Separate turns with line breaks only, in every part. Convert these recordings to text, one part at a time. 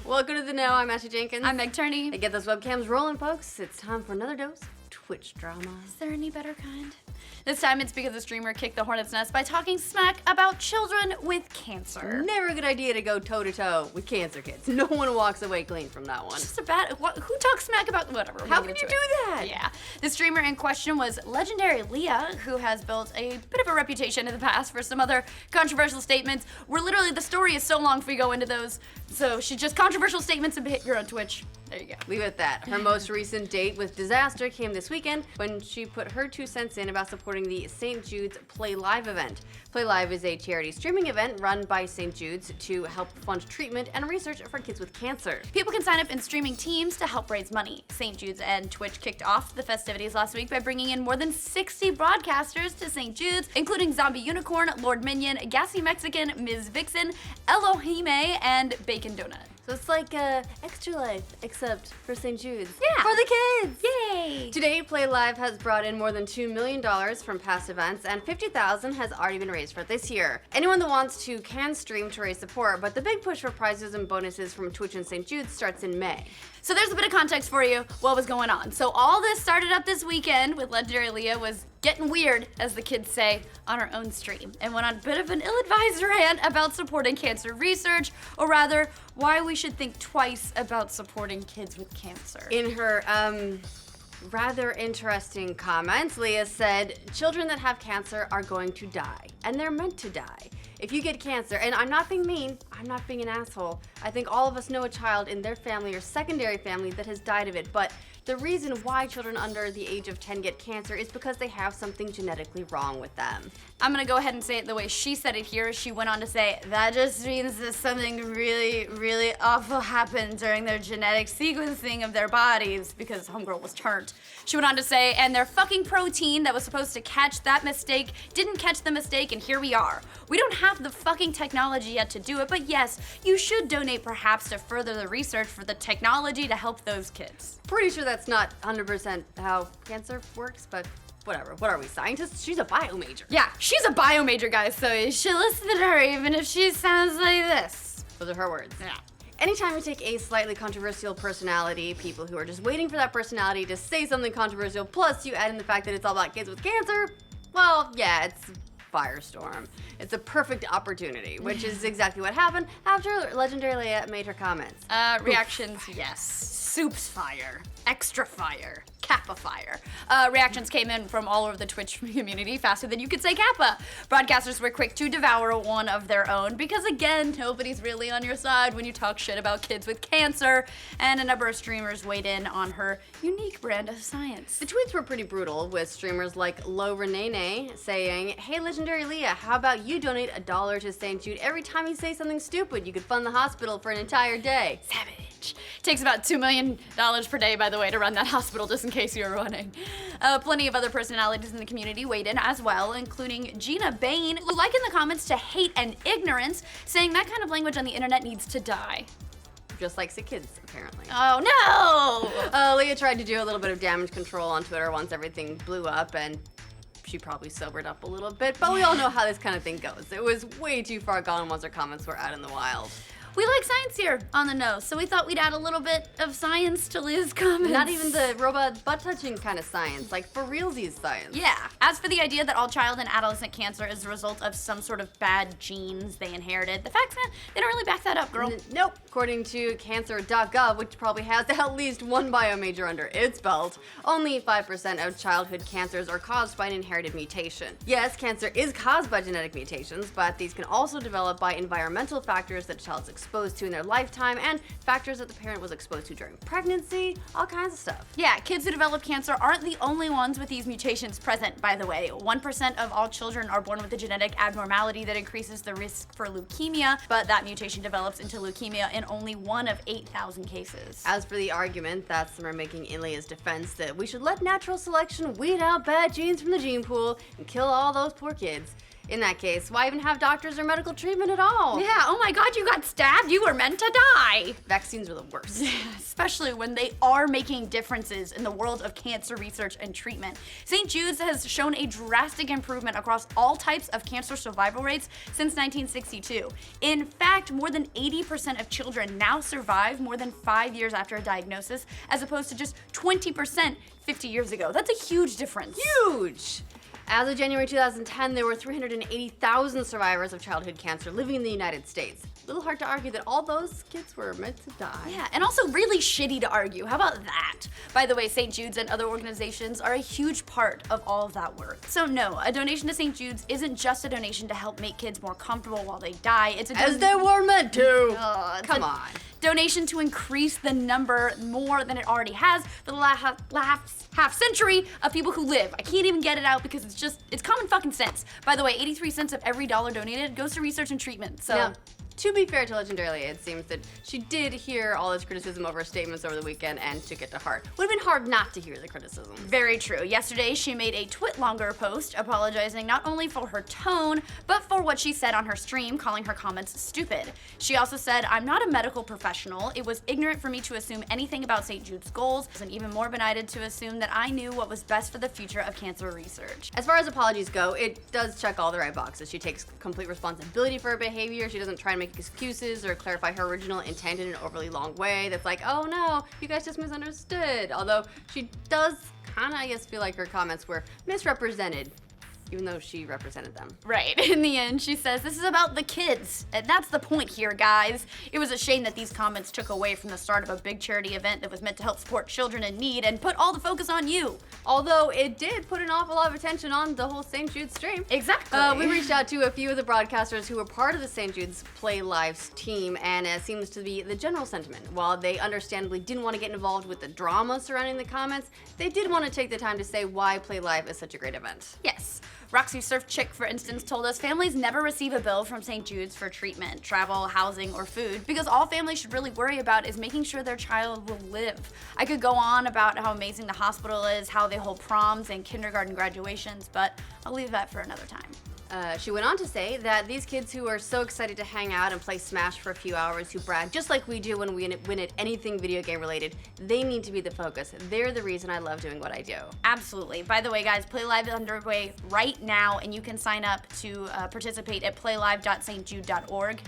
Welcome to The Know. I'm Ashely Jenkins.
I'm Turney.
Hey, get those webcams rolling, folks. It's time for another dose of Twitch drama.
Is there any better kind? This time it's because the streamer kicked the hornet's nest by talking smack about children with cancer.
Never a good idea to go toe-to-toe with cancer kids. No one walks away clean from that one.
It's just a bad, who talks smack about, whatever.
How can you do that?
Yeah. The streamer in question was legendary Leah, who has built a bit of a reputation in the past for some other controversial statements, where literally the story is so long if we go into those. So she just controversial statements and hit her on Twitch. There you go.
Leave it at that. Her most recent date with disaster came this weekend when she put her 2 cents in about supporting the St. Jude's Play Live event. Play Live is a charity streaming event run by St. Jude's to help fund treatment and research for kids with cancer.
People can sign up in streaming teams to help raise money. St. Jude's and Twitch kicked off the festivities last week by bringing in more than 60 broadcasters to St. Jude's, including Zombie Unicorn, Lord Minion, Gassy Mexican, Ms. Vixen, Elohime, and Bacon Donut.
So it's like Extra Life, except for St. Jude's.
Yeah.
For the kids!
Yay!
Today, Play Live has brought in more than $2 million from past events, and $50,000 has already been raised for it this year. Anyone that wants to can stream to raise support, but the big push for prizes and bonuses from Twitch and St. Jude's starts in May.
So there's a bit of context for you, what was going on. So all this started up this weekend with legendary Leah was getting weird, as the kids say, on her own stream, and went on a bit of an ill-advised rant about supporting cancer research, or rather, why we should think twice about supporting kids with cancer.
In her, rather interesting comments, Leah said, children that have cancer are going to die, and they're meant to die. If you get cancer, and I'm not being mean, I'm not being an asshole, I think all of us know a child in their family or secondary family that has died of it, but the reason why children under the age of 10 get cancer is because they have something genetically wrong with them.
I'm gonna go ahead and say it the way she said it here. She went on to say, that just means that something really, really awful happened during their genetic sequencing of their bodies, because homegirl was turned. She went on to say, and their fucking protein that was supposed to catch that mistake didn't catch the mistake, and here we are. We don't have the fucking technology yet to do it, but yes, you should donate perhaps to further the research for the technology to help those kids.
Pretty sure that's not 100% how cancer works, but whatever. What are we, scientists? She's a bio major.
Yeah, she's a bio major, guys, so you should listen to her even if she sounds like this.
Those are her words.
Yeah.
Anytime you take a slightly controversial personality, people who are just waiting for that personality to say something controversial, plus you add in the fact that it's all about kids with cancer, well, yeah, it's firestorm. It's a perfect opportunity, which is exactly what happened after legendary Leah made her comments.
Reactions, yes. Soup's fire. Extra fire. Kappa fire. Reactions came in from all over the Twitch community faster than you could say Kappa. Broadcasters were quick to devour one of their own because, again, nobody's really on your side when you talk shit about kids with cancer, and a number of streamers weighed in on her unique brand of science.
The tweets were pretty brutal, with streamers like Lo Renene saying, hey, legendary Leah, how about you donate $1 to St. Jude every time you say something stupid? You could fund the hospital for an entire day.
Savage. Takes about $2 million per day, by the way, to run that hospital, just in case you're running. Plenty of other personalities in the community weighed in as well, including Gina Bain, who likened the comments to hate and ignorance, saying that kind of language on the internet needs to die.
Just like sick kids, apparently.
Oh no!
Leah tried to do a little bit of damage control on Twitter once everything blew up, and she probably sobered up a little bit, but we all know how this kind of thing goes. It was way too far gone once her comments were out in the wild.
We like science here on The Know, so we thought we'd add a little bit of science to Leah's comments.
Not even the robot butt-touching kind of science, like for realsies science.
Yeah. As for the idea that all child and adolescent cancer is a result of some sort of bad genes they inherited, the facts, they don't really back that up, girl.
Nope. According to cancer.gov, which probably has at least one bio major under its belt, only 5% of childhood cancers are caused by an inherited mutation. Yes, cancer is caused by genetic mutations, but these can also develop by environmental factors that a child's exposed to in their lifetime, and factors that the parent was exposed to during pregnancy, all kinds of stuff.
Yeah, kids who develop cancer aren't the only ones with these mutations present, by the way. 1% of all children are born with a genetic abnormality that increases the risk for leukemia, but that mutation develops into leukemia in only 1 of 8,000 cases.
As for the argument that some are making in Leah's defense that we should let natural selection weed out bad genes from the gene pool and kill all those poor kids, In that case, why even have doctors or medical treatment at all?
Yeah, oh my God, you got stabbed. You were meant to die.
Vaccines are the worst.
Especially when they are making differences in the world of cancer research and treatment. St. Jude's has shown a drastic improvement across all types of cancer survival rates since 1962. In fact, more than 80% of children now survive more than 5 years after a diagnosis, as opposed to just 20% 50 years ago. That's a huge difference.
Huge! As of January 2010, there were 380,000 survivors of childhood cancer living in the United States. A little hard to argue that all those kids were meant to die.
Yeah, and also really shitty to argue. How about that? By the way, St. Jude's and other organizations are a huge part of all of that work. So no, a donation to St. Jude's isn't just a donation to help make kids more comfortable while they die. It's a
As they were meant to.
Come on. Donation to increase the number more than it already has for the last half century of people who live. I can't even get it out because it's common fucking sense. By the way, 83 cents of every dollar donated goes to research and treatment. So.
Now, to be fair to Legendary, it seems that she did hear all this criticism of her statements over the weekend and took it to heart. Would have been hard not to hear the criticism.
Very true. Yesterday, she made a twit-longer post apologizing not only for her tone, but for what she said on her stream, calling her comments stupid. She also said, "I'm not a medical professional. It was ignorant for me to assume anything about St. Jude's goals, and even more benighted to assume that I knew what was best for the future of cancer research."
As far as apologies go, it does check all the right boxes. She takes complete responsibility for her behavior. She doesn't try and make excuses or clarify her original intent in an overly long way that's like, oh no, you guys just misunderstood. Although she does kind of, I guess, feel like her comments were misrepresented, even though she represented them.
Right. In the end, she says, "This is about the kids. And that's the point here, guys. It was a shame that these comments took away from the start of a big charity event that was meant to help support children in need and put all the focus on you."
Although it did put an awful lot of attention on the whole St. Jude's stream.
Exactly.
We reached out to a few of the broadcasters who were part of the St. Jude's Play Live's team, and it seems to be the general sentiment. While they understandably didn't want to get involved with the drama surrounding the comments, they did want to take the time to say why Play Live is such a great event.
Yes. Roxy Surf Chick, for instance, told us families never receive a bill from St. Jude's for treatment, travel, housing, or food because all families should really worry about is making sure their child will live. I could go on about how amazing the hospital is, how they hold proms and kindergarten graduations, but I'll leave that for another time.
She went on to say that these kids who are so excited to hang out and play Smash for a few hours, who brag just like we do when we win at anything video game related, they need to be the focus. They're the reason I love doing what I do.
Absolutely. By the way, guys, Play Live is underway right now, and you can sign up to participate at playlive.stjude.org.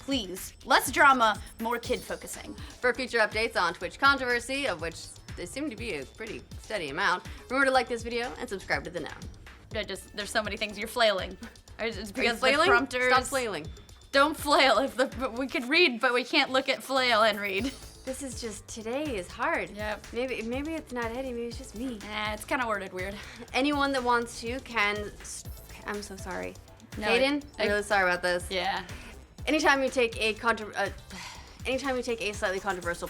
Please, less drama, more kid focusing.
For future updates on Twitch controversy, of which there seem to be a pretty steady amount, remember to like this video and subscribe to the Now.
There's so many things. You're flailing. It's because the
flailing?
prompters.
Stop flailing.
Don't flail. We could read, but we can't look at flail and read.
This is just, today is hard.
Yep.
Maybe it's not Eddy, maybe it's just me.
It's kind of worded weird.
Anyone that wants to can, I'm so sorry.
No,
Hayden, I'm really sorry about this.
Yeah.
Anytime you take a slightly controversial